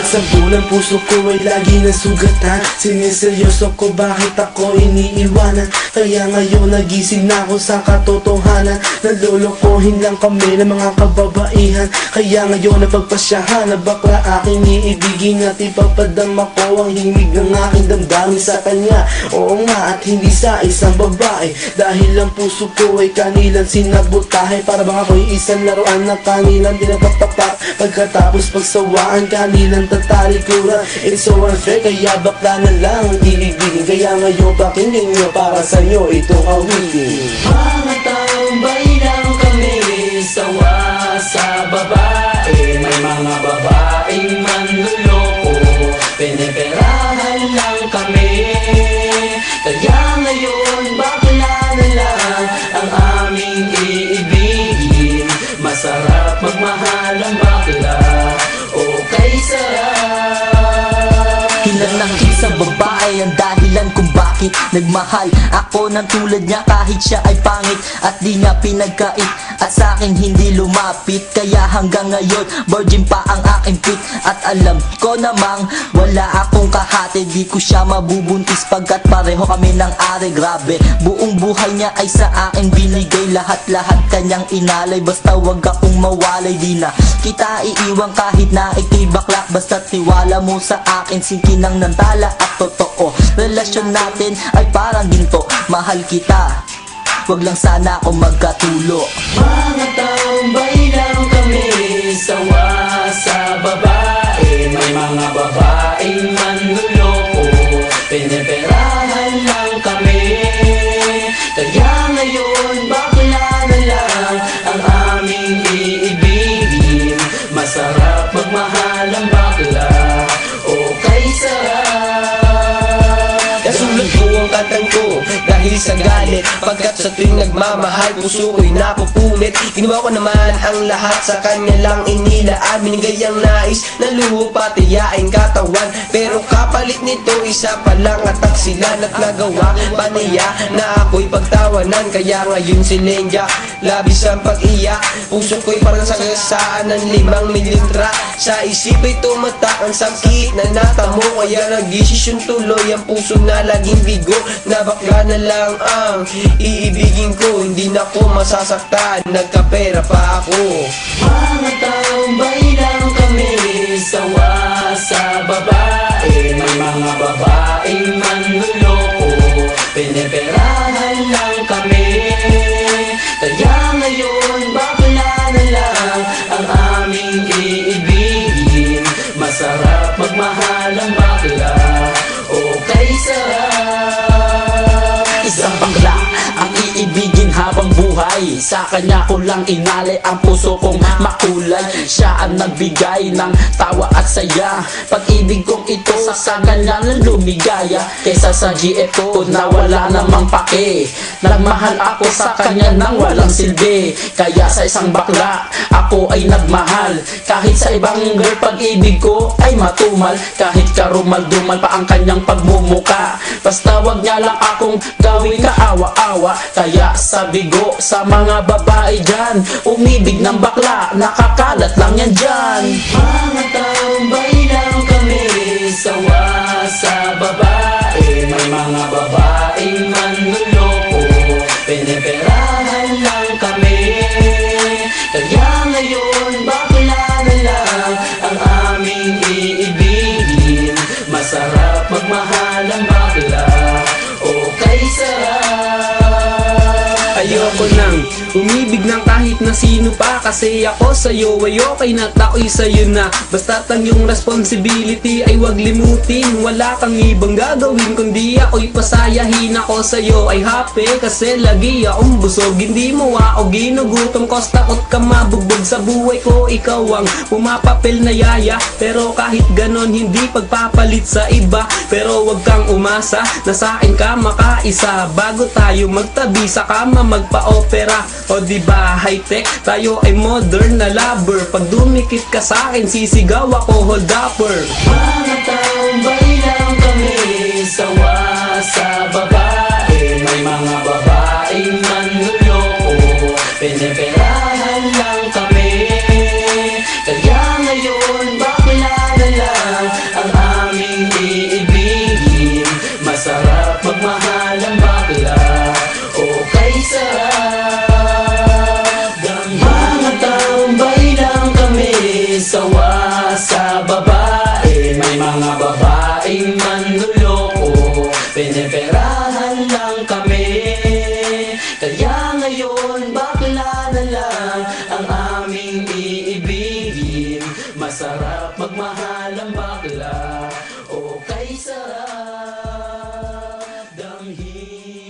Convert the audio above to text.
Sa bulan puso ko ay lagi nasugatan. Siniseryoso ko bakit ako iniiwanan. Kaya ngayon nagising na ako sa katotohanan. Nalolokohin lang kami ng mga kababaihan. Kaya ngayon napagpasyahan na bakla aking iibigin at ipapadama ko ang himig ng aking damdamin sa kanya. Oo nga, at hindi sa isang babae. Dahil ang puso ko ay kanilang sinabotahe. Para bang ako'y isang laruan na kanilang dinagpapapak. Pagkatapos pagsawaan kanilang tatalikuran. It's so unfair, kaya bakla na lang ang iibigin. Kaya ngayon pakinggan nyo para sa'yo itong awitin. Mga taong baylang kami, sawa sa babae. May mga babaeng manluloko, piniperahan lang kami. Kaya ngayon bakla na lang ang aming iibigin. Masarap magmahal ang bakla, okay sarap. Ilan ng isang babae ang dahilan kung bakit nagmahal ako ng tulad niya kahit siya ay pangit at di niya pinagkait at sa akin hindi lumapit. Kaya hanggang ngayon virgin pa ang aking pit at alam ko namang wala akong kahati. Di ko siya mabubuntis pagkat pareho kami ng are. Grabe, buong buhay niya ay sa akin binigay. Lahat-lahat kanyang inalay, basta wag akong mawalay. Di na kita iiwan kahit na ikay bakla, basta tiwala mo sa akin. Sinkinang nantala at totoo, relasyon natin ay parang ginto. Mahal kita, wag lang sana ako magkatulo. Mga taong baylang kami, sawa sa babae. May mga babaeng manluloko, piniperahan lang kami. Kaya ngayon bakla na lang ang aming iibigin. Masarap magmahal ang bakla, okay sarap. Nasulat ko ang kantang ko dahil sa galit, pagkat sa tuwing nagmamahal puso ko'y napupunit. Ginawa ko naman ang lahat sa kanya lang inilaan. Binigay ang nais na luho pati yaing katawan, pero kapalit nito isa pa lang atak sila. At nagawa pa niya na ako'y pagtawanan. Kaya ngayon si Lenja labis ang pag-iyak. Puso ko'y parang sagasaan ng 5 mililitra. Sa isip ay tumatak ang sakit na natamo. Kaya nagdesisyon tuloy ang puso na laging bigo, na bakla na lang ang iibigin ko. Hindi na ko masasaktan, nagkapera pa ako. Mga taong baylang kami, sawa sa babae. May mga babaeng manluloko, piniperahan lang kami. Kaya ngayon bakla na lang ang aming iibigin. Masarap magmahal ang bakla, okay sarap. Isang bakla ang iibigin habang buhay. Sa kanya ko lang inalay ang puso kong makulay. Siya ang nagbigay ng tawa at saya. Pag-ibig kong ito sa kanya na lumigaya. Kaysa sa GF ko na wala namang pake. Nagmahal ako sa kanya nang walang silbi. Kaya sa isang bakla ako ay nagmahal. Kahit sa ibang girl pag-ibig ko ay matumal. Kahit karumal-dumal pa ang kanyang pagmumuka. Basta wag niya lang akong gawing kaawa-awa. Kaya sabi ko sa mga babae dyan, umibig ng bakla, nakakalat lang yan dyan. Mga taong baylang kami, sawa sa babae. May mga babaeng manluloko, piniperahan lang kami. Kaya ngayon bakla na lang ang aming iibigin. Masarap magmahal ang bakla, okay sarap. Ayoko nang umibig ng kahit na sino pa. Kasi ako sa'yo ay okay na, ako'y sa'yo na. Basta't ang yung responsibility ay wag limutin. Wala kang ibang gagawin kundi ako'y pasayahin. Ako sa'yo ay happy kasi lagi akong busog. Hindi mo ako ginugutom, cause takot ka mabugbog. Sa buhay ko ikaw ang pumapapil na yaya. Pero kahit ganon hindi pagpapalit sa iba. Pero wag kang umasa na sa'kin ka makaisa. Bago tayo magtabi sa kama magpa-opera. O diba high-tech, tayo ay modern na lover. Pag dumikit ka sa'kin sisigaw ako hold upper. Mga taong baylang kami, sawa sa babae. May mga babaeng manluloko, piniperahan lang kami. Kaya ngayon bakla na lang ngayon bakla na lang ang aming iibigin. Masarap magmahal ang bakla, o kay sarap damhin.